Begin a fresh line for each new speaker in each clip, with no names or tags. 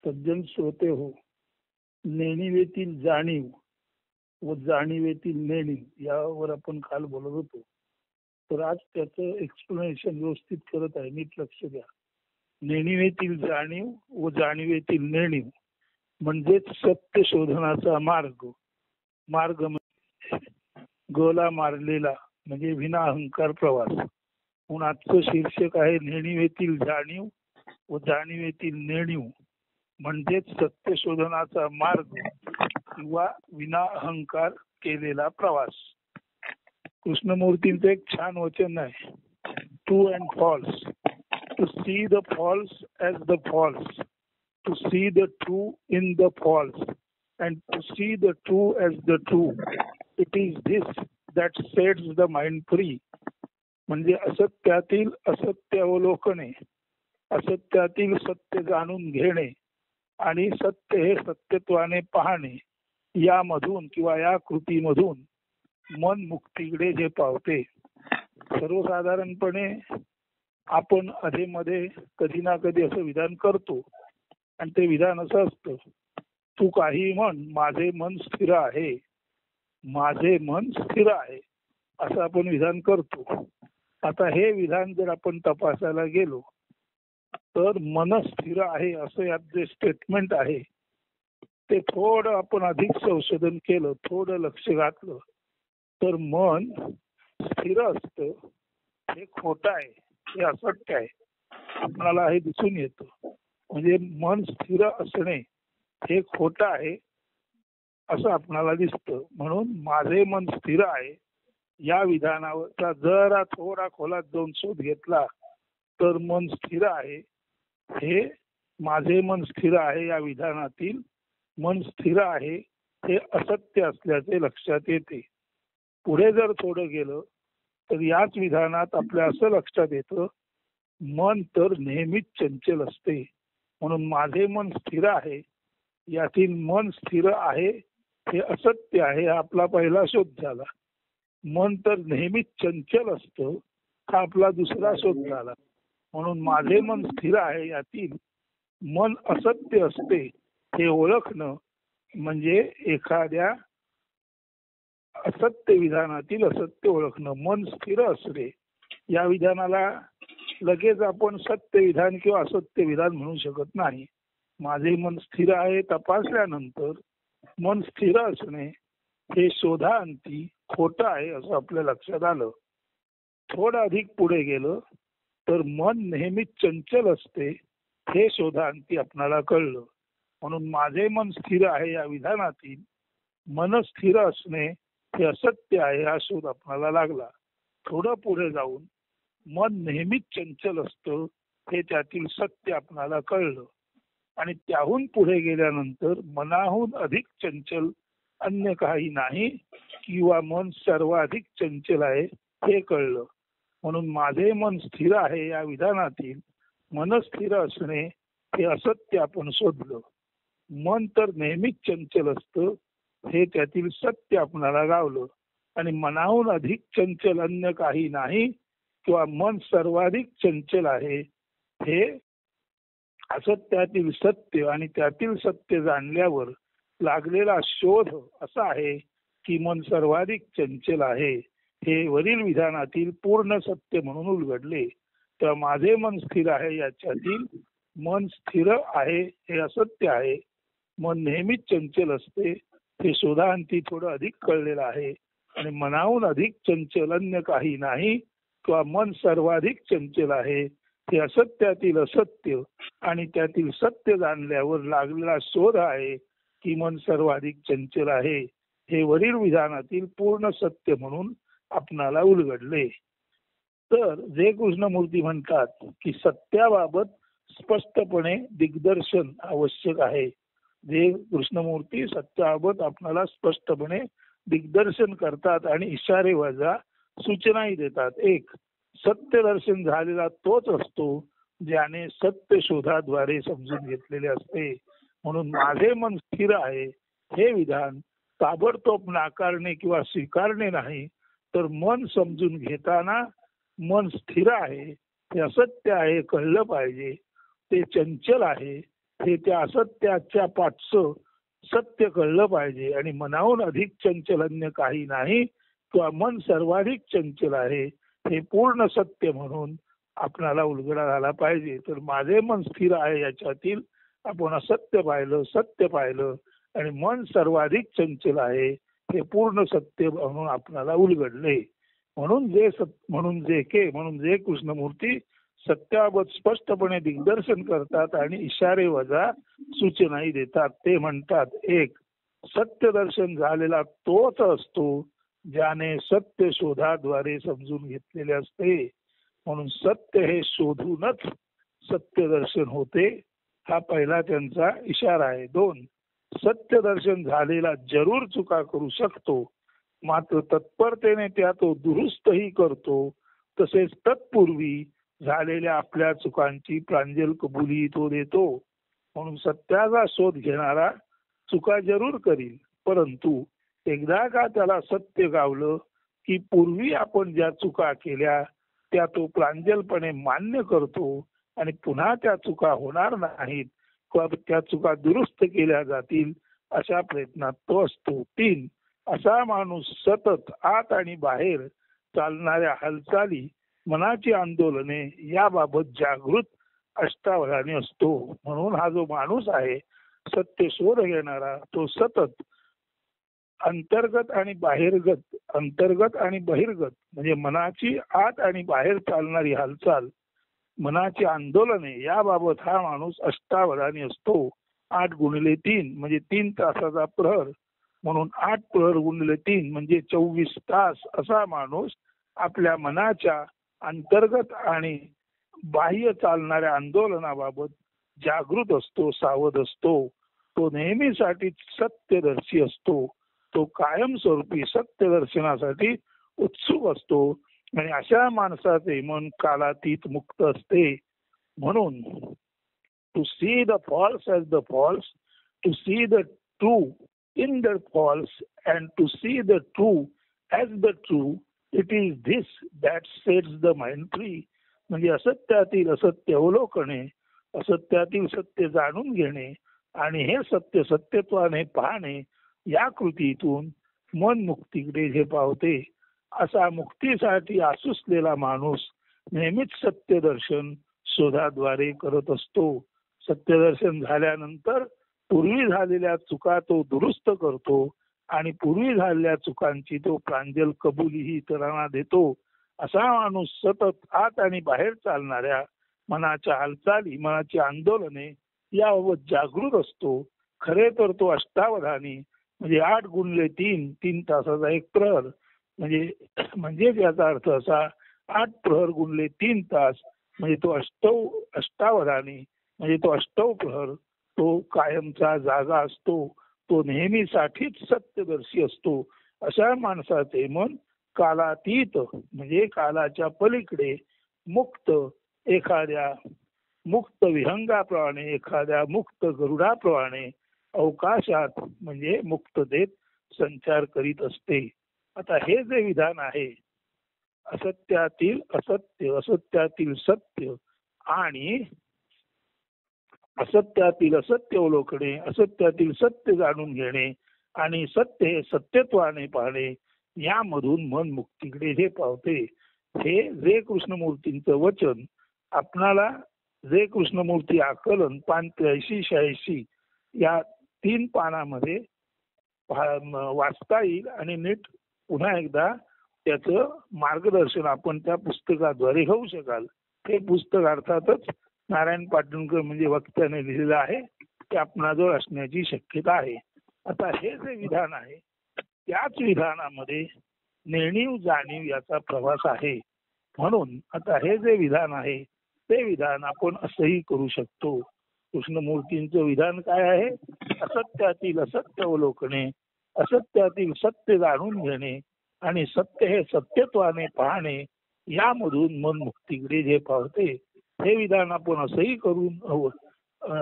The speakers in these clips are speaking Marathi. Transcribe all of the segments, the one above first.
सज्जन श्रोते हो, नेणिवेतील जाणीव व जाणीवेतील नेणीव यावर आपण काल बोलत होतो. तर आज त्याचं एक्सप्लेनेशन व्यवस्थित करत आहे, नीट लक्ष द्या. नेणिवेतील जाणीव व जाणीवेतील नेणीव म्हणजेच सत्य शोधनाचा मार्ग. मार्ग गला मारलेला म्हणजे विना अहंकार प्रवास. म्हणून आजचं शीर्षक आहे नेणिवेतील जाणीव व जाणीवेतील नेणीव म्हणजेच सत्य शोधनाचा मार्ग किंवा विना अहंकार केलेला प्रवास. कृष्णमूर्तींचं एक छान वचन आहे, true and false. To see the false as the false, to see the true in the false and to see the true as the true. It is this that sets the mind free. म्हणजे असत्यातील असत्य अवलोकने, असत्यातील सत्य जाणून घेणे आणि सत्य हे सत्यत्वाने पाहणे यामधून किंवा या कृतीमधून मन मुक्तीकडे जे पावते. सर्वसाधारणपणे आपण अधेमध्ये कधी ना कधी असं विधान करतो आणि ते विधान असं असतं, तू काही म्हण माझे मन स्थिर आहे, माझे मन स्थिर आहे, असं आपण विधान करतो. आता हे विधान जर आपण तपासायला गेलो तर मन स्थिर आहे असं यात जे स्टेटमेंट आहे ते थोडं आपण अधिक संशोधन केलं, थोडं लक्ष घातलं तर मन स्थिर असतं हे खोटं आहे, हे असत्य आहे, आपल्याला हे दिसून येतं. म्हणजे मन स्थिर असणे हे खोटं आहे असं आपल्याला दिसतं. म्हणून माझे मन स्थिर आहे या विधानावरचा जरा थोडा खोलात जाऊन शोध घेतला तर मन स्थिर आहे हे, माझे मन स्थिर आहे या विधानातील मन स्थिर आहे हे असत्य असल्याचे लक्षात येते. पुढे जर थोडं गेलं तर याच विधानात आपल्या असं लक्षात येतं, मन तर नेहमीच चंचल असते. म्हणून माझे मन स्थिर आहे यातील मन स्थिर आहे हे असत्य आहे हा आपला पहिला शोध झाला. मन तर नेहमीच चंचल असतं हा आपला दुसरा शोध झाला. म्हणून माझे मन स्थिर आहे यातील मन असत्य असते हे ओळखणं म्हणजे एखाद्या असत्य विधानातील असत्य ओळखणं. मन स्थिर असणे या विधानाला लगेच आपण सत्य विधान किंवा असत्य विधान म्हणू शकत नाही. माझे मन स्थिर आहे तपासल्यानंतर मन स्थिर असणे हे शोधांती खोटं आहे असं आपल्या लक्षात आलं. थोडं अधिक पुढे गेलं तर मन नेहमीच चंचल असते हे शोधांती आपणाला कळलं. म्हणून माझे मन स्थिर आहे या विधानातील मन स्थिर असणे हे असत्य आहे हा शोध आपणाला लागला. थोडं पुढे जाऊन मन नेहमीच चंचल असतं हे त्यातील सत्य आपणाला कळलं. आणि त्याहून पुढे गेल्यानंतर मनाहून अधिक चंचल अन्य काही नाही किंवा मन सर्वाधिक चंचल आहे हे कळलं. म्हणून माझे मन स्थिर आहे या विधानातील मन स्थिर असणे हे असत्य आपण शोधलं. मन तर नेहमीच चंचल असतं हे त्यातील सत्य आपणाला गावलं. आणि मनाहून अधिक चंचल अन्य काही नाही किंवा मन सर्वाधिक चंचल आहे हे असत्यातील सत्य आणि त्यातील सत्य जाणल्यावर लागलेला शोध असा आहे की मन सर्वाधिक चंचल आहे हे वरील विधानातील पूर्ण सत्य म्हणून उलगडले. तर माझे मन स्थिर आहे याच्यातील मन स्थिर आहे हे असत्य आहे, मन नेहमीच चंचल असते हे शोधांती थोडं अधिक कळलेलं आहे. आणि मनाहून अधिक चंचल अन्य काही नाही किंवा मन सर्वाधिक चंचल आहे हे असत्यातील असत्य आणि त्यातील सत्य जाणल्यावर लागलेला शोध आहे की मन सर्वाधिक चंचल आहे हे वरील विधानातील पूर्ण सत्य म्हणून आपणाला उलगडले. तर जे कृष्णमूर्ती म्हणतात की सत्याबाबत स्पष्टपणे दिग्दर्शन आवश्यक आहे. जे कृष्णमूर्ती सत्याबाबत आपणाला स्पष्टपणे दिग्दर्शन करतात आणि इशारे वजा सूचनाही देतात. एक, सत्य दर्शन झालेला तोच असतो ज्याने सत्य शोधाद्वारे समजून घेतलेले असते. म्हणून माझे मन स्थिर आहे हे विधान ताबडतोब नाकारणे किंवा स्वीकारणे नाही, तर मन समजून घेताना मन स्थिर आहे हे असत्य आहे कळलं पाहिजे, ते चंचल आहे हे त्या असत्याच्या पाठचं सत्य कळलं पाहिजे. आणि मनाहून अधिक चंचल अन्य काही नाही किंवा मन सर्वाधिक चंचल आहे हे पूर्ण सत्य म्हणून आपणाला उलगडा झाला पाहिजे. तर माझे मन स्थिर आहे याच्यातील आपण असत्य पाहिलं, सत्य पाहिलं आणि मन सर्वाधिक चंचल आहे हे पूर्ण सत्य म्हणून आपणाला उलगडले. म्हणून जे कृष्णमूर्ती सत्याबाबत स्पष्टपणे दिग्दर्शन करतात आणि इशारे वजा सूचनाही देतात. ते म्हणतात, एक, सत्य दर्शन झालेला तोच असतो ज्याने सत्य शोधाद्वारे समजून घेतलेले असते. म्हणून सत्य हे शोधूनच सत्य दर्शन होते, हा पहिला त्यांचा इशारा आहे. दोन, सत्य दर्शन झालेला जरूर चुका करू शकतो, मात्र तत्परतेने त्या तो दुरुस्तही करतो. तसेच तत्पूर्वी झालेल्या आपल्या चुकांची प्रांजल कबुली तो देतो. म्हणून सत्याचा शोध घेणारा चुका जरूर करील, परंतु एकदा का त्याला सत्य गावलं की पूर्वी आपण ज्या चुका केल्या त्या तो प्रांजलपणे मान्य करतो आणि पुन्हा त्या चुका होणार नाहीत किंवा त्या चुका दुरुस्त केल्या जातील अशा प्रयत्नात तो असतो. तीन, असा माणूस सतत आत आणि बाहेर चालणाऱ्या हालचाली, मनाची आंदोलने याबाबत जागृत अष्टावधानी असतो. म्हणून हा जो माणूस आहे सत्य शोध घेणारा तो सतत अंतर्गत आणि बहिर्गत म्हणजे मनाची आत आणि बाहेर चालणारी हालचाल, मनाची आंदोलने याबाबत हा माणूस अष्टावधानी असतो. 8x3 म्हणजे 3 तासाचा प्रहर, म्हणून 8 प्रहर गुणिले 3 म्हणजे 24 तास असा माणूस आपल्या मनाच्या अंतर्गत आणि बाह्य चालणाऱ्या आंदोलनाबाबत जागृत असतो, सावध असतो. तो नेहमीसाठी सत्यदर्शी असतो. तो कायमस्वरूपी सत्य दर्शनासाठी उत्सुक असतो आणि अशा माणसाचे मन कालातीत मुक्त असते. म्हणून to see the false as the false, to see the true in the false and to see the true as the true, it is this that sets the mind free. म्हणजे असत्यातील असत्य अवलोकणे, असत्यातील सत्य जाणून घेणे आणि हे सत्य सत्यत्वाने पाहणे या कृतीतून मन मुक्तीकडे झेपावते. असा मुक्तीसाठी आसुसलेला माणूस नेहमीच सत्यदर्शन शोधाद्वारे करत असतो. सत्यदर्शन झाल्यानंतर पूर्वी झालेल्या चुका तो दुरुस्त करतो आणि पूर्वी झालेल्या चुकांची तो प्रांजल कबुलीही इतरांना देतो. असा माणूस सतत आत आणि बाहेर चालणाऱ्या मनाच्या हालचाली, मनाची आंदोलने याबाबत जागृत असतो. खरे तर तो अष्टावधानी म्हणजे 8x3 3 तासाचा एक प्रहर म्हणजे याचा अर्थ असा 8 प्रहर गुणले 3 तास म्हणजे तो अष्टावधानी म्हणजे तो अष्टव प्रहर तो कायमचा जागा असतो. तो नेहमीसाठीच सत्यदर्शी असतो. अशा माणसाचे मन कालातीत म्हणजे कालाच्या पलीकडे मुक्त, एखाद्या मुक्त विहंगाप्रमाणे, एखाद्या मुक्त गरुडाप्रमाणे अवकाशात म्हणजे मुक्ततेत संचार करीत असते. आता हे जे विधान आहे असत्यातील असत्य, असत्यातील सत्य आणि असत्यातील असत्य ओळखणे, असत्यातील सत्य जाणून घेणे आणि सत्य हे सत्यत्वाने पाहणे यामधून मन मुक्तीकडे हे पावते. हे जे कृष्णमूर्तींचं वचन आपणाला जे कृष्णमूर्ती आकलन 83-86 या 3 पानामध्ये वाचता येईल आणि नीट पुन्हा एकदा त्याचं मार्गदर्शन आपण त्या पुस्तकाद्वारे घेऊ शकाल. हे पुस्तक अर्थातच नारायण पाटणकर म्हणजे वक्त्याने लिहिलेलं आहे, ते आपणाजवळ असण्याची शक्यता आहे. आता हे जे विधान आहे त्याच विधानामध्ये नेणीव जाणीव याचा प्रवास आहे. म्हणून आता हे जे विधान आहे ते विधान आपण असंही करू शकतो. कृष्णमूर्तींचं विधान काय आहे? असत्यातील असत्य अवलोकणे, असत्यातील सत्य जाणून घेणे आणि सत्य हे सत्यत्वाने पाहणे यामधून मन मुक्तीकडे जे पावते. हे विधान आपण असंही करून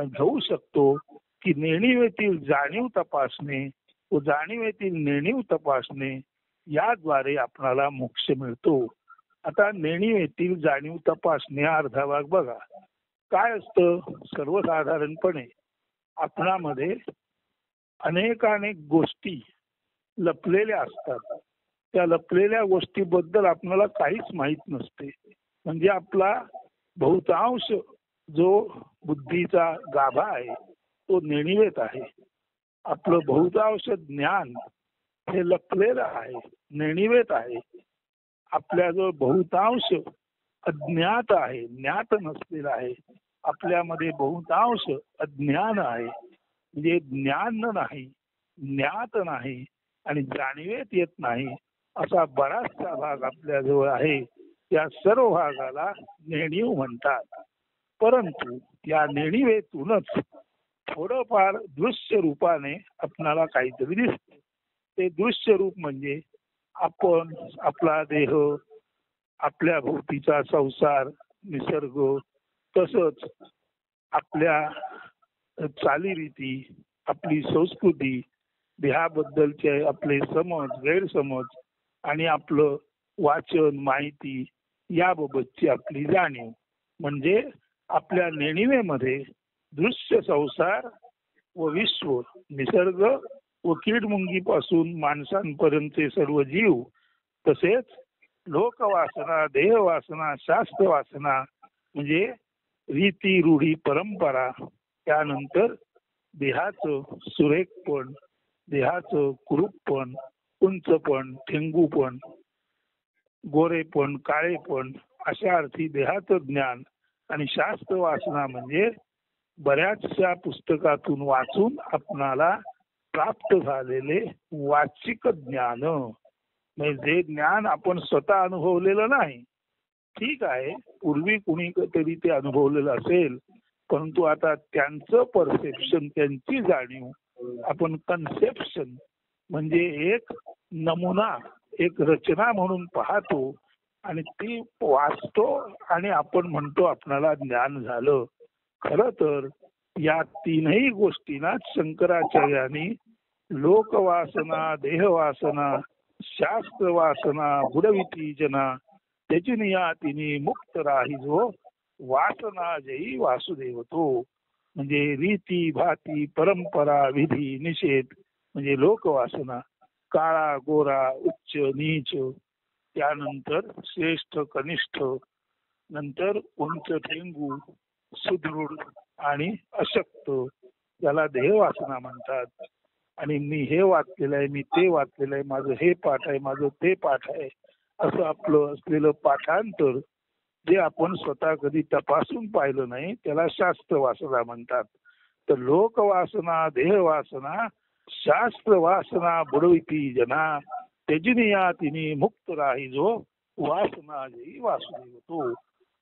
घेऊ शकतो की नेणिवेतील जाणीव तपासणे व जाणीवेतील नेणीव तपासणे याद्वारे आपणाला मोक्ष मिळतो. आता नेणिवेतील जाणीव तपासणे अर्धा भाग बघा. काय असतं सर्वसाधारणपणे आपणामध्ये अनेकानेक गोष्टी लपलेल्या असतात. त्या लपलेल्या गोष्टीबद्दल आपल्याला काहीच माहीत नसते. म्हणजे आपला बहुतांश जो बुद्धीचा गाभा आहे तो नेणिवेत आहे. आपलं बहुतांश ज्ञान हे लपलेलं आहे, नेणिवेत आहे. आपल्याजवळ बहुतांश अज्ञात आहे, ज्ञात नसलेलं आहे. आपल्यामध्ये बहुतांश अज्ञान आहे, म्हणजे ज्ञान नाही, ज्ञात नाही आणि जाणीवेत येत नाही असा बराचसा भाग आपल्याजवळ आहे. या सर्व भागाला नेणीव म्हणतात. परंतु या नेणिवेतूनच थोडंफार दृश्य रूपाने आपणाला काहीतरी दिसते. ते दृश्य रूप म्हणजे आपण, आपला देह, आपल्या भोवतीचा संसार, निसर्ग, तसंच आपल्या चालीरीती, आपली संस्कृती, ह्याबद्दलचे आपले समज, गैरसमज आणि आपलं वाचन, माहिती याबाबतची आपली जाणीव. म्हणजे आपल्या नेणिवेमध्ये दृश्य संसार व विश्व, निसर्ग व कीडमुंगीपासून माणसांपर्यंतचे सर्व जीव, तसेच लोकवासना, देहवासना, शास्त्रवासना म्हणजे रीती, रूढी, परंपरा, त्यानंतर देहाचं सुरेखपण, देहाचं कुरूपपण, उंचपण, ठेंगूपण, गोरेपण, काळेपण अशा अर्थी देहाचं ज्ञान आणि शास्त्र वासना म्हणजे बऱ्याचशा पुस्तकातून वाचून आपणाला प्राप्त झालेले वाचिक ज्ञान. म्हणजे जे ज्ञान आपण स्वतः अनुभवलेलं नाही. ठीक आहे, पूर्वी कुणी तरी ते अनुभवलेलं असेल, परंतु आता त्यांचं परसेप्शन, त्यांची जाणीव आपण कन्सेप्शन म्हणजे एक नमुना, एक रचना म्हणून पाहतो आणि ती वाचतो आणि आपण म्हणतो आपणाला ज्ञान झालं. खरं तर या तीनही गोष्टींना शंकराचार्यांनी लोकवासना, देहवासना, शास्त्र वासना, बुडविती जना त्याची नियातिनी मुक्त राही जो वासना जयी वासुदेव तो. म्हणजे रीती, भाती, परंपरा, विधी, निषेध म्हणजे लोकवासना, काळा, गोरा, उच्च, नीच, त्यानंतर श्रेष्ठ, कनिष्ठ, नंतर उंच, ठेंगू, सुदृढ आणि अशक्त, याला देहवासना म्हणतात. आणि मी हे वाचलेलं आहे, मी ते वाचलेलं आहे, माझं हे पाठ आहे, माझं ते पाठ आहे, असं आपलं असलेलं पाठांतर जे आपण स्वतः कधी तपासून पाहिलं नाही त्याला शास्त्र वासना म्हणतात. तर लोकवासना, देहवासना, शास्त्र वासना बुडविती जना त्यजिनिया तिनी मुक्त राही जो वासना जयी वासुदेव तो.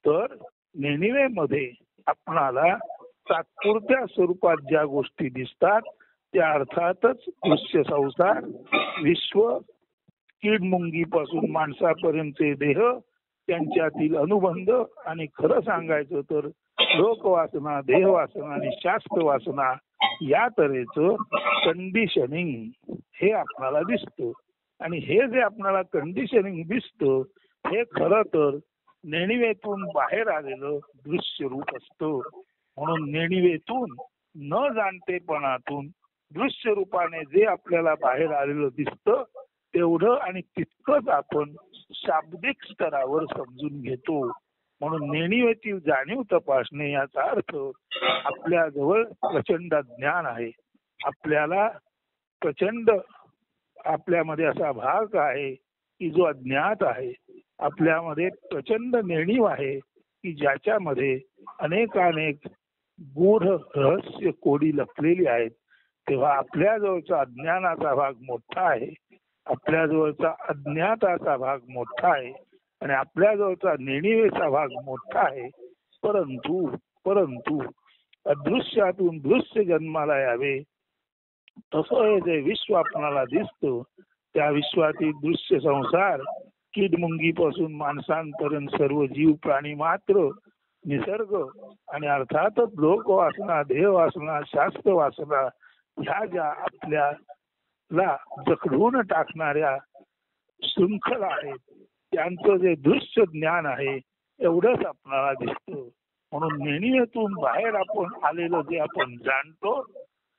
तर नेणिवेमध्ये आपणाला तात्पुरत्या स्वरूपात ज्या गोष्टी दिसतात त्या अर्थातच दृश्य संसार, विश्व, कीडमुंगीपासून माणसापर्यंतचे देह, त्यांच्यातील अनुबंध आणि खरं सांगायचं तर लोकवासना, देहवासना आणि शास्त्र वासना या तऱ्हेचं कंडिशनिंग हे आपणाला दिसतं. आणि हे जे आपणाला कंडिशनिंग दिसतं हे खरं तर नेणिवेतून बाहेर आलेलं दृश्य रूप असतं. म्हणून नेणिवेतून न जाणतेपणातून दृश्य रूपाने जे आपल्याला बाहेर आलेलं दिसतं तेवढं आणि तितकंच आपण शाब्दिक स्तरावर समजून घेतो. म्हणून नेणिवेतील जाणीव तपासणे याचा अर्थ आपल्याजवळ प्रचंड ज्ञान आहे, आपल्याला प्रचंड आपल्यामध्ये असा भाग आहे की जो अज्ञात आहे, आपल्यामध्ये प्रचंड नेणीव आहे की ज्याच्यामध्ये अनेकानेक गूढ रहस्य कोडी लपलेली आहेत. तेव्हा आपल्याजवळचा अज्ञानाचा भाग मोठा आहे, आपल्याजवळचा अज्ञाताचा भाग मोठा आहे आणि आपल्याजवळचा नेणिवेचा भाग मोठा आहे. परंतु अदृश्यातून दृश्य जन्माला यावे तसं हे जे विश्व आपणाला दिसतं त्या विश्वातील दृश्य संसार, कीडमुंगीपासून माणसांपर्यंत सर्व जीव, प्राणी मात्र, निसर्ग आणि अर्थातच लोकवासना, देहवासना, शास्त्र वासना ह्या ज्या आपल्याला जखडून टाकणाऱ्या शृंखला आहेत त्यांचं जे दृश्य ज्ञान आहे एवढंच आपल्याला दिसतं. म्हणून नेणिवेतून बाहेर आपण आलेलं जे आपण जाणतो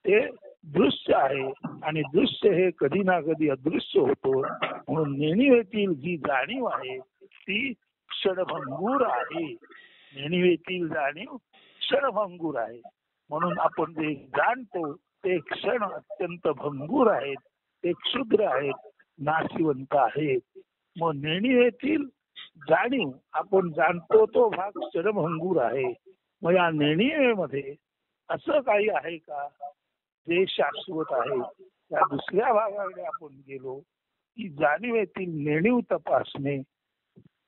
ते दृश्य आहे आणि दृश्य हे कधी ना कधी अदृश्य होतो. म्हणून नेणिवेतील जी जाणीव आहे ती क्षणभंगूर आहे. नेणिवेतील जाणीव क्षणभंगूर आहे. म्हणून आपण जे जाणतो ते क्षण अत्यंत भंगूर आहेत, ते क्षुद्र आहेत, नाशिवंत आहेत. मग नेणिवेतील जाणीव आपण जाणतो तो भाग क्षणभंगूर आहे. मग या नेणिवेमध्ये असं काही आहे का जे शाश्वत आहे? या दुसऱ्या भागाकडे आपण गेलो की जाणीवेतील नेणीव तपासणे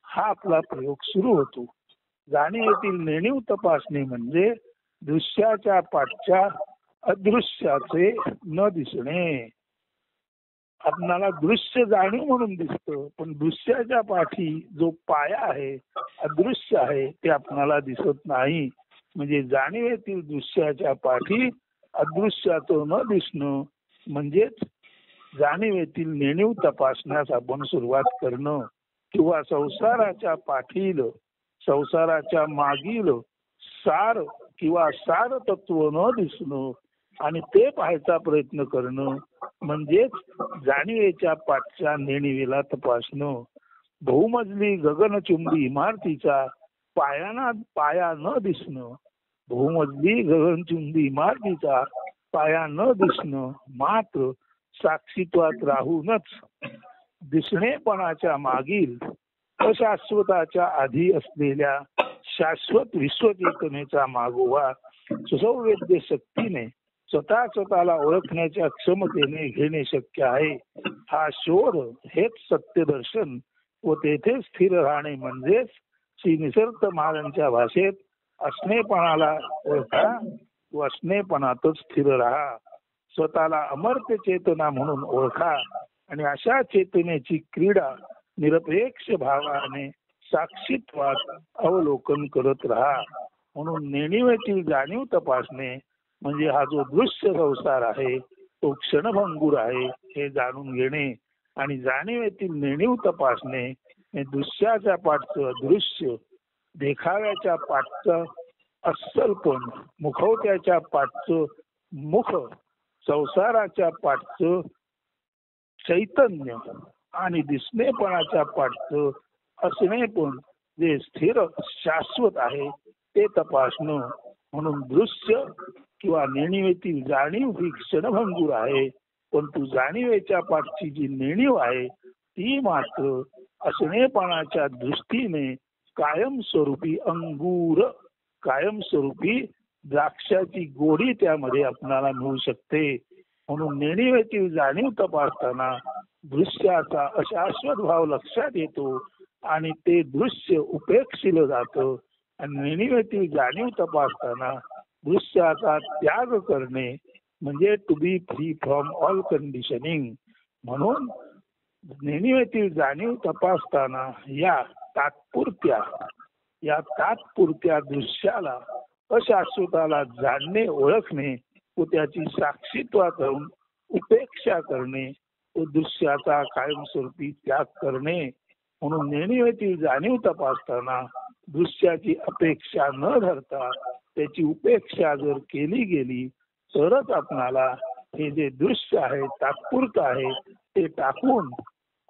हा आपला प्रयोग सुरू होतो. जाणीवेतील नेणीव तपासणे म्हणजे दृश्याच्या पाठच्या अदृश्याचे न दिसणे. आपणाला दृश्य जाणीव म्हणून दिसतं, पण दृश्याच्या पाठी जो पाया आहे, अदृश्य आहे, ते आपणाला दिसत नाही. म्हणजे जाणीवेतील दृश्याच्या पाठी अदृश्याचं न दिसणं म्हणजेच जाणीवेतील नेणीव तपासण्यास आपण सुरुवात करणं. किंवा संसाराच्या पाठील, संसाराच्या मागील सार किंवा सार तत्व न दिसणं आणि ते पाहायचा प्रयत्न करणं म्हणजेच जाणीवेच्या पाठच्या नेणिवेला तपासणं. बहुमजली गगनचुंबी इमारतीचा पाया न दिसणं, बहुमजली गगनचुंबी इमारतीचा पाया न दिसणं मात्र साक्षीत्वात राहूनच दिसणेपणाच्या मागील अशाश्वताच्या आधी असलेल्या शाश्वत विश्वचेतनेचा मागोवा सुसंवेद्य शक्तीने स्वतःला ओळखण्याच्या क्षमतेने घेणे शक्य आहे. हा शोध हेच सत्यदर्शन व तेथे स्थिर राहणे म्हणजेच श्री निसर्ग महाराजांच्या भाषेत असणेपणाला ओळखा व असणेपणातच स्थिर राहा. स्वतःला अमर्त्य चेतना म्हणून ओळखा आणि अशा चेतनेची क्रीडा निरपेक्ष भावाने साक्षीत्वात अवलोकन करत राहा. म्हणून नेणिवेतील जाणीव तपासणे म्हणजे हा जो दृश्य संसार आहे तो क्षणभंगूर आहे हे जाणून घेणे आणि जाणीवेतील नेणीव तपासणे हे दृश्याच्या पाठचं दृश्य, देखाव्याच्या पाठचं अस्सलपण, मुखवट्याच्या पाठचं मुख, संसाराच्या पाठचं चैतन्य आणि दिसणेपणाच्या पाठचं असणेपण जे स्थिर शाश्वत आहे ते तपासणं. म्हणून दृश्य किंवा नेणिवेतील जाणीव ही क्षणभंगूर आहे, परंतु जाणीवेच्या पाठची जी नेणीव आहे ती मात्र असणेपणाच्या दृष्टीने कायमस्वरूपी अंगूर, कायमस्वरूपी द्राक्षाची गोडी त्यामध्ये आपल्याला मिळू शकते. म्हणून नेणिवेतील जाणीव तपासताना दृश्याचा अशाश्वत भाव लक्षात येतो आणि ते दृश्य उपेक्षिलं जातं. आणि नेणिवेतील जाणीव तपासताना दृश्याचा त्याग करणे म्हणजे to be free from all conditioning. म्हणून नेणिवेतील जाणीव तपासताना या तात्पुरत्या दृश्याला अशाश्वताला जाणणे, ओळखणे व त्याची साक्षीत्वात राहून उपेक्षा करणे व दृश्याचा कायमस्वरूपी त्याग करणे. म्हणून नेणिवेतील जाणीव तपासताना दृश्याची अपेक्षा न धरता त्याची उपेक्षा जर केली गेली तरच आपणाला हे जे दृश्य आहे तात्पुरतं आहे ते टाकून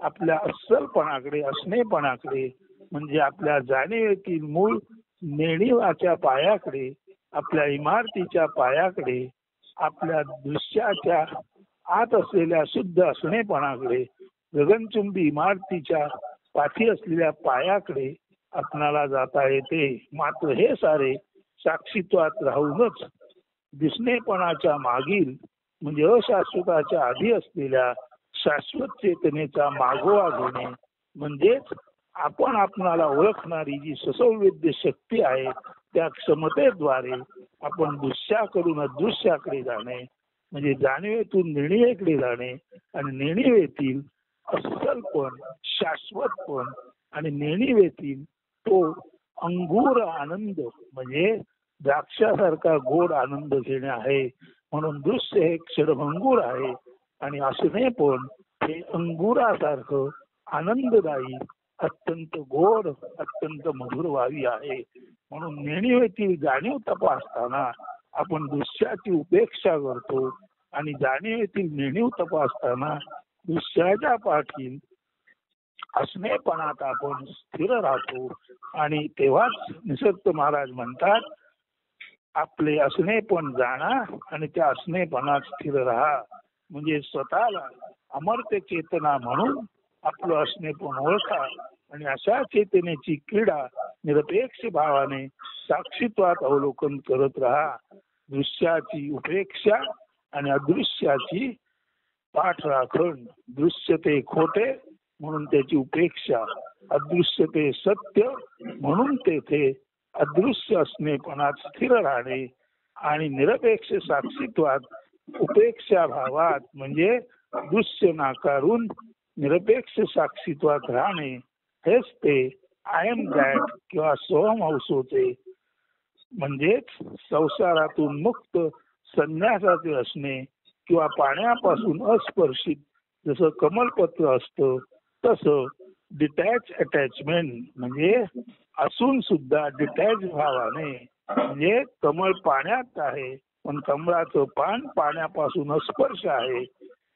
आपल्या अस्सलपणाकडे, असणेपणाकडे म्हणजे आपल्या जाणीवेतील मूळ नेणिवाच्या पायाकडे, आपल्या इमारतीच्या पायाकडे, आपल्या दृश्याच्या आत असलेल्या शुद्ध असणेपणाकडे, गगनचुंबी इमारतीच्या पाठी असलेल्या पायाकडे आपणाला जाता येते. मात्र हे सारे साक्षीत्वात राहूनच दिसणेपणाच्या मागील म्हणजे अशाश्वताच्या आधी असलेल्या शाश्वत चेतनेचा मागोवा घेणे म्हणजेच आपण आपणाला ओळखणारी जी सुसंवेद्य शक्ती आहे त्या क्षमतेद्वारे आपण दृश्याकडून अदृश्याकडे जाणे म्हणजे जाणीवेतून नेणिवेकडे जाणे आणि नेणिवेतील अस्सलपण, शाश्वतपण आणि नेणिवेतील तो अंगूर आनंद म्हणजे द्राक्षासारखा गोड आनंद घेणे आहे. म्हणून दृश्य हे क्षणभंगूर आहे आणि असणे पण हे अंगुरासारखं आनंददायी, अत्यंत गोड, अत्यंत मधुर व्हावी आहे. म्हणून नेणिवेतील जाणीव तपासताना आपण दृश्याची उपेक्षा करतो आणि जाणीवेतील नेणीव तपासताना दृश्याच्या पाठील असणेपणात आपण स्थिर राहतो. आणि तेव्हाच निसर्ग महाराज म्हणतात, आपले असणे पण जाणा आणि त्या असणेपणात स्थिर राहा. म्हणजे स्वतःला अमर्त्य चेतना म्हणून आपलं असणे पण ओळखा आणि अशा चेतनेची क्रीडा निरपेक्ष भावाने साक्षीत्वात अवलोकन करत राहा. दृश्याची उपेक्षा आणि अदृश्याची पाठराखण. दृश्य ते खोटे म्हणून त्याची उपेक्षा, अदृश्य ते सत्य म्हणून तेथे अदृश्य असणेपणात स्थिर राहणे आणि निरपेक्ष साक्षीत्वात उपेक्षा भावात म्हणजे दृश्य नाकारून निरपेक्ष साक्षीत्वात राहणे. हेच ते आय एम दॅट किंवा सोहम हौसोचे म्हणजेच संसारातून मुक्त संन्यासाचे असणे किंवा पाण्यापासून अस्पर्शित जसं कमलपत्र असतं तसं डिटॅच अटॅचमेंट म्हणजे असून सुद्धा डिटॅच भावाने. म्हणजे कमळ पाण्यात आहे पण कमळाचं पान पाण्यापासून अस्पर्श आहे.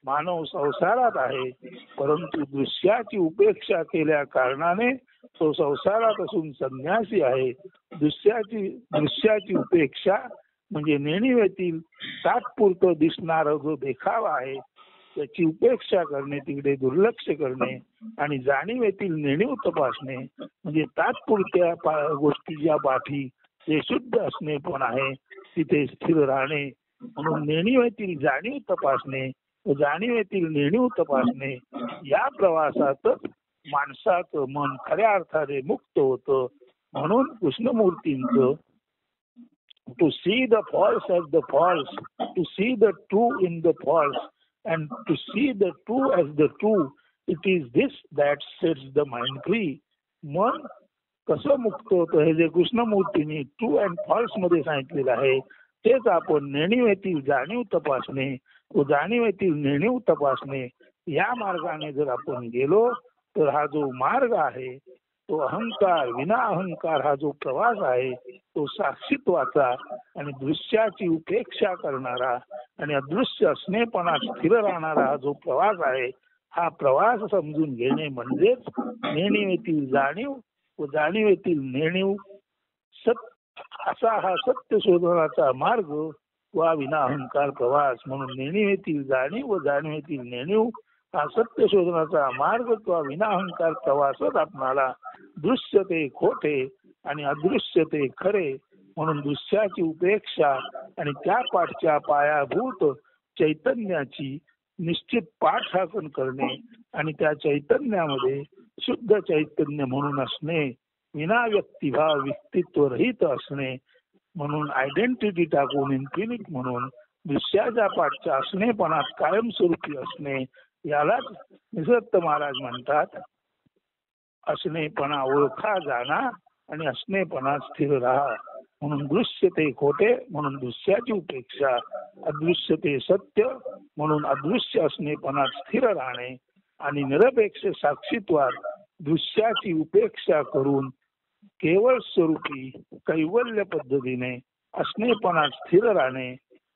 मानव संसारात आहे परंतु दृश्याची उपेक्षा केल्या कारणाने तो संसारात असून संन्यासी आहे. दृश्याची उपेक्षा म्हणजे नेणिवेतील तात्पुरतं दिसणारा जो देखावा आहे त्याची उपेक्षा करणे, तिकडे दुर्लक्ष करणे आणि जाणीवेतील नेणीव तपासणे म्हणजे तात्पुरत्या गोष्टीच्या पाठी जे शुद्ध असणे पण आहे तिथे स्थिर राहणे. म्हणून नेणिवेतील जाणीव तपासणे व जाणीवेतील नेणीव तपासणे या प्रवासातच माणसाचं मन खऱ्या अर्थाने मुक्त होतं. म्हणून कृष्णमूर्तींचं to see the false as the false, to see the true in the false and to see the true as the true, it is this that sets the mind free. मन कसं मुक्त होतं हे जे कृष्णमूर्तींनी ट्रू अँड फॉल्स मध्ये सांगितलेलं आहे तेच आपण नेणिवेतील जाणीव तपासणे व जाणीवेतील नेणीव तपासणे या मार्गाने जर आपण गेलो तर हा जो मार्ग आहे तो अहंकार विना अहंकार हा जो प्रवास आहे तो साक्षीत्वाचा आणि दृश्याची उपेक्षा करणारा आणि अदृश्य असणेपणात स्थिर राहणारा हा जो प्रवास आहे हा प्रवास समजून घेणे म्हणजेच नेणिवेतील जाणीव व जाणीवेतील नेणीव. असा हा सत्य शोधनाचा मार्ग वा विना अहंकार प्रवास. म्हणून नेणिवेतील जाणीव व जाणीवेतील नेणीव हा सत्य शोधनाचा मार्ग किंवा विना अहंकार प्रवासच आपणाला दृश्य ते खोटे आणि अदृश्य ते खरे म्हणून दृश्याची उपेक्षा आणि त्या पाठच्या पायाभूत चैतन्याची निश्चित पाठराखण करणे आणि त्या चैतन्यामध्ये शुद्ध चैतन्य म्हणून असणे, विना व्यक्तिभाव व्यक्तित्व रहित असणे म्हणून आयडेंटिटी टाकून इन्फिनिट म्हणून दृश्याच्या पाठच्या असणेपणात कायमस्वरूपी असणे यालाच निसर्ग महाराज म्हणतात असणेपणा ओळखा जाणा आणि असणेपणा स्थिर राहा. म्हणून दृश्य ते खोटे म्हणून दृश्याची उपेक्षा, अदृश्य ते सत्य म्हणून अदृश्य असणेपणात स्थिर राहणे आणि निरपेक्ष साक्षीत्वात दृश्याची उपेक्षा करून केवळ स्वरूपी कैवल्य पद्धतीने असणेपणात स्थिर राहणे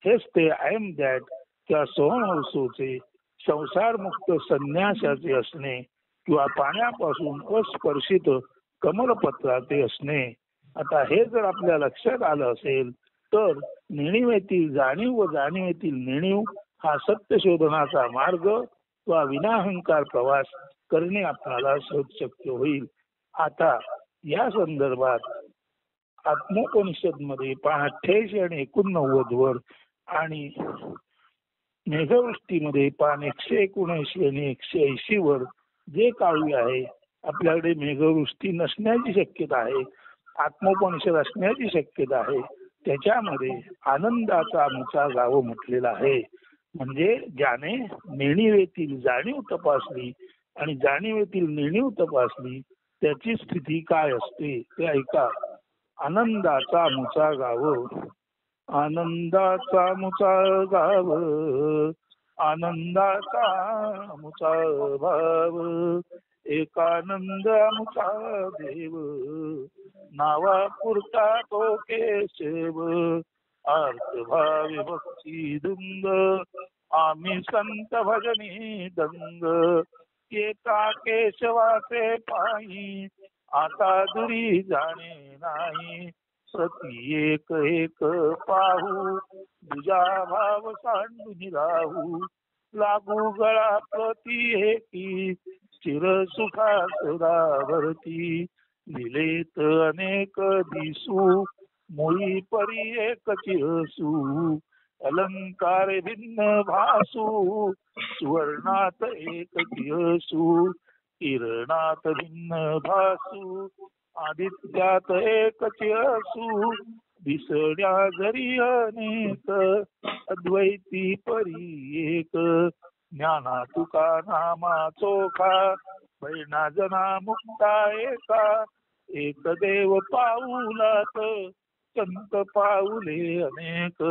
हेच ते आय एम दॅट किंवा सोहमहौसोचे संसारमुक्त संन्यासाचे असणे किंवा पाण्यापासून अस्पर्शित कमलपत्राचे असणे. आता हे जर आपल्या लक्षात आलं असेल तर नेणिवेतील जाणीव व जाणीवेतील नेणीव हा सत्य शोधनाचा मार्ग किंवा विनाअहंकार प्रवास करणे आपल्याला सहज शक्य होईल. आता या संदर्भात आत्मोपनिषद मध्ये 88 आणि 89 वर आणि मेघवृष्टीमध्ये 179 आणि 180 वर जे काव्य आहे आपल्याकडे मेघवृष्टी नसण्याची शक्यता आहे, आत्मोपनिषद असण्याची शक्यता आहे. त्याच्यामध्ये आनंदाचा मुचा गाव म्हटलेला आहे. म्हणजे ज्याने नेणिवेतील जाणीव तपासली आणि जाणीवेतील नेणीव तपासली त्याची स्थिती काय असते ते ऐका. आनंदाचा मुचा गाव, आनंदाचा मुचा गाव, आनंदाचा मुचा भाव, एकानंद मुचा देव, नावा पुरता तो केशव, अर्थ भावी भक्ती धुंद आम्ही संत भजनी दंग एका केशवाचे पायी आता दुरी जाणे नाही प्रति एक एक पाहू तुझा भाव सांडून राहू लागू गळा प्रति एकी चिर सुखा सदावरती लिलेत अनेक दिसू मुळी परी एकची असू अलंकार भिन्न भासू सुवर्णात एकची असू किरणात भिन्न भासू आदित्यात एकची असू दिसण्या जरी अनेक अद्वैती परी एक ज्ञाना तुका नामा चोखा बैना जना मुक्ता एका एक देव पाऊलात संत पाऊले अनेक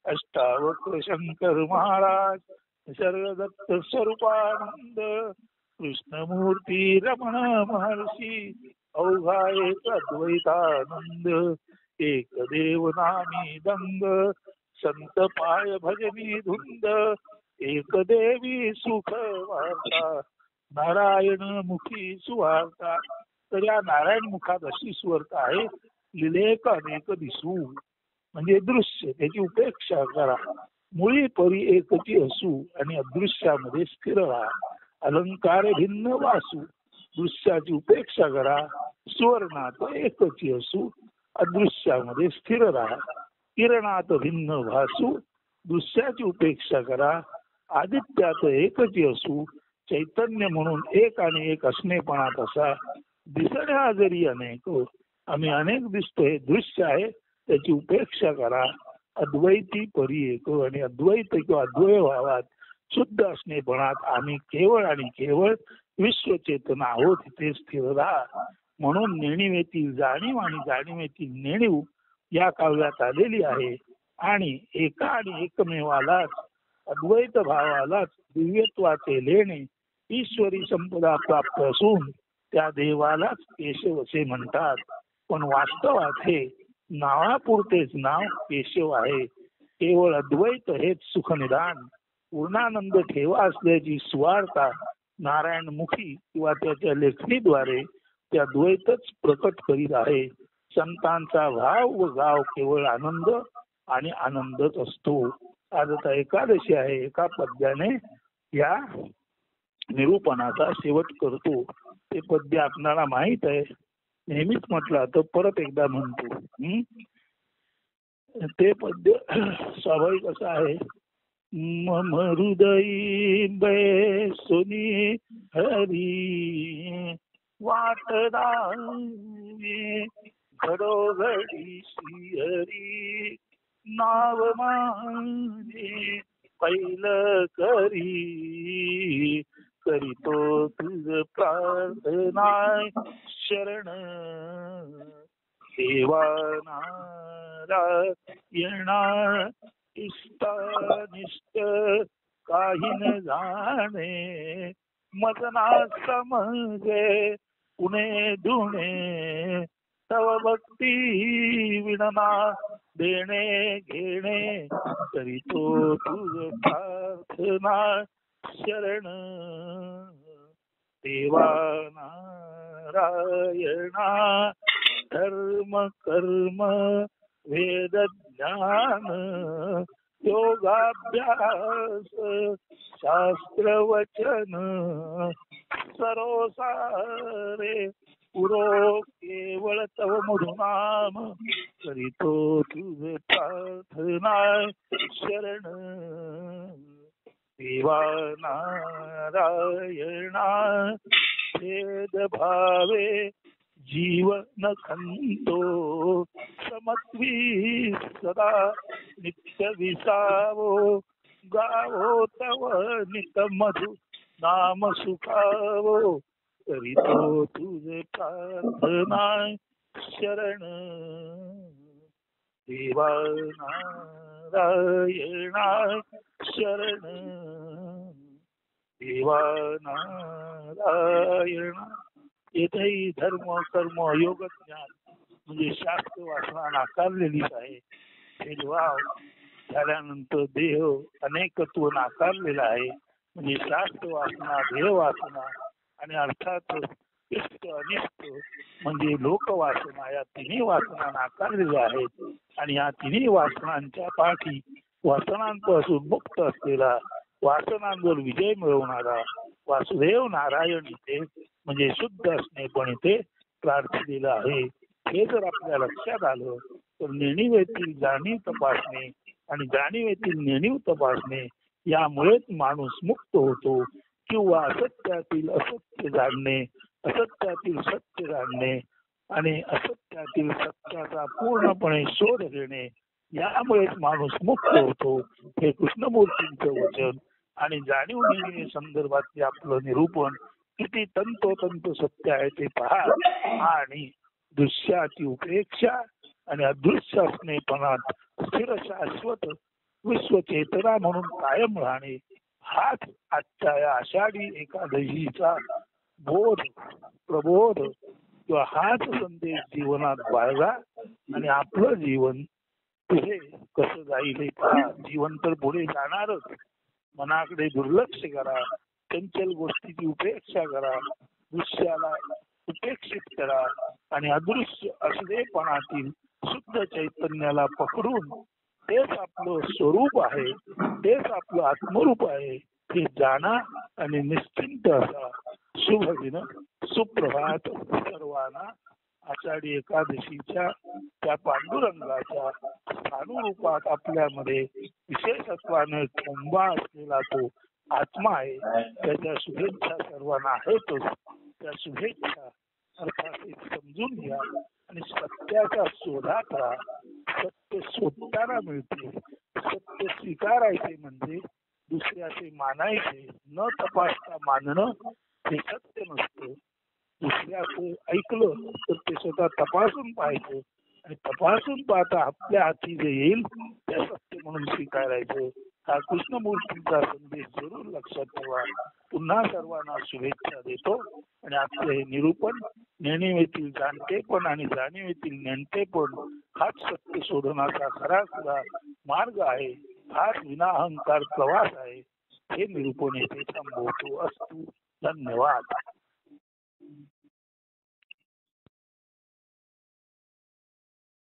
अष्टावक्र शंकर महाराज शरदत्त स्वरूपानंद कृष्णमूर्ती रमण महर्षी अवघा एक अद्वैतानंद एक देव नामी दंग संत पाय भजनी धुंद एक देवी सुख वार्ता नारायण मुखी सुवार्ता. तर या नारायण मुखात अशी सुवार्ता आहे लिलेक अनेक दिसू म्हणजे दृश्य त्याची उपेक्षा करा मुळी परी एकची असू आणि अदृश्यामध्ये स्थिर राहा अलंकार भिन्न वासू दृश्याची उपेक्षा करा सुवर्णात एकची असू अदृश्यामध्ये स्थिर राहा किरणात भिन्न भासू दृश्याची उपेक्षा करा आदित्यात एकची असू चैतन्य म्हणून एक आणि एक असणेपणात असा दिसण्या जरी अनेक आम्ही अनेक दिसतोय दृश्य आहे त्याची उपेक्षा करा अद्वैती परी एक आणि अद्वैत किंवा अद्वय भावात शुद्ध असणेपणात आम्ही केवळ आणि केवळ विश्वचेतना आहोत तिथे स्थिर राहा. म्हणून नेणिवेतील जाणीव आणि जाणीवेतील नेणीव या काव्यात आलेली आहे आणि एका आणि एकमेवालाच अद्वैत भावालाच दिव्यत्वाचे लेणे ईश्वरी संपदा प्राप्त असून त्या देवालाच केशव असे म्हणतात. पण वास्तवात हे नावापुरतेच नाव केशव आहे. केवळ अद्वैत हेच सुखनिदान पूर्णानंद ठेवा असल्याची सुवार्ता नारायणमुखी किंवा त्याच्या लेखणीद्वारे त्या द्वैतच प्रकट करीत आहे. संतांचा भाव व गाव केवळ आनंद आणि आनंदच असतो. आज आता एकादशी आहे. एका पद्याने या निरूपणाचा शेवट करतो. ते पद्य आपणाला माहित आहे नेहमीच म्हटलं तर परत एकदा म्हणतो. ते पद्य स्वाभाविक असं आहे मम हृदयी बैसुनी हरी वाटदावी घडोघडी श्रीहरी नाव माझे पैल करी करीतो तुझ प्रार्थना शरण देवाना येणार इष्टानिष्ट काही न जाणे मजना समजे पुणे धुणे तव भक्ती विणना देणे घेणे करीतो तुझ प्रार्थना शरण देवा नारायणा धर्म कर्म वेद ज्ञान योगाभ्यास शास्त्र वचन सरोसारे पुरो केवळ तव मधुनाम करीतो तुझ प्रार्थना शरण देवा नारायणा भेद भावे जीवन खंतो समत्वी सदा नित्य विसावो गावो तव नित मधु नाम सुखावो करीतो तुझे प्रार्थना शरण देवा नारायणा शरण देवा नारायणा. येथेही धर्म कर्म योग ज्ञान म्हणजे शास्त्र वासना नाकारलेलीच आहे. भेदभाव झाल्यानंतर देह अनेकत्व नाकारलेला आहे. म्हणजे शास्त्र वासना, देह वासना आणि अर्थात इष्ट अनिष्ट म्हणजे लोकवासना, या तिन्ही वासना नाकारलेल्या आहेत. आणि या तिन्ही वासनांच्या पाठी वासनांपासून मुक्त असलेला, वासनांवर विजय मिळवणारा वासुदेव नारायण इथे म्हणजे शुद्ध असणे पण इथे प्रार्थिलेलं आहे. हे जर आपल्या लक्षात आलं तर नेणिवेतील जाणीव तपासणे आणि जाणीवेतील नेणीव तपासणे यामुळेच माणूस मुक्त होतो. किंवा असत्यातील असत्य जाणणे, असत्यातील सत्य जाणणे आणि असत्यातील सत्याचा पूर्णपणे शोध घेणे यामुळेच माणूस मुक्त होतो. हे कृष्णमूर्तींचं वचन आणि जाणीव नेणीवे संदर्भातले आपलं निरूपण किती तंतोतंत सत्य आहे ते पहा. आणि दृश्याची उपेक्षा आणि अदृश्य असणेपणात स्थिर शाश्वत विश्वचेतना म्हणून कायम राहणे हाच आजच्या या आषाढी एकादशीचा बोध, प्रबोध किंवा हाच संदेश जीवनात बाळगा. आणि आपलं जीवन पुढे कसं जाईल हे पहा. जीवन तर पुढे जाणारच. मनाकडे दुर्लक्ष करा, चंचल गोष्टीची उपेक्षा करा, दृश्याला उपेक्षित करा आणि अदृश्य असलेपणातील शुद्ध चैतन्याला पकडून तेच आपलं स्वरूप आहे, तेच आपलं आत्मरूप आहे हे जाणा आणि निश्चिंत असा. शुभ दिन, सुप्रभात सर्वांना. आषाढी एकादशीच्या त्या पांडुरंगाच्या स्थानुरूपात आपल्यामध्ये विशेषत्वाने ठोंबा असलेला तो आत्मा आहे. त्याच्या शुभेच्छा सर्वांना आहेतच. त्या शुभेच्छा अर्थात समजून घ्या आणि सत्याच्या शोधात राहा. सत्य शोधताना मिळते. सत्य स्वीकारायचे म्हणजे दुसऱ्याचे मानायचे, न तपासता मानणं हे सत्य नसतं. दुसऱ्याचं ऐकलं तर ते स्वतः तपासून पाहायचं आणि तपासून पाहता आपल्या हाती जे येईल ते सत्य म्हणून स्वीकारायचं. हा कृष्णमूर्तींचा संदेश जरूर लक्षात ठेवा. पुन्हा सर्वांना शुभेच्छा देतो आणि आपले हे निरूपण नेणिवेतील जाणतेपण आणि जाणीवेतील नेणतेपण हाच सत्य शोधनाचा खरा खुरा मार्ग आहे, हाच विनाअहंकार प्रवास आहे हे निरूपण येथे थांबवतो. असतो. धन्यवाद.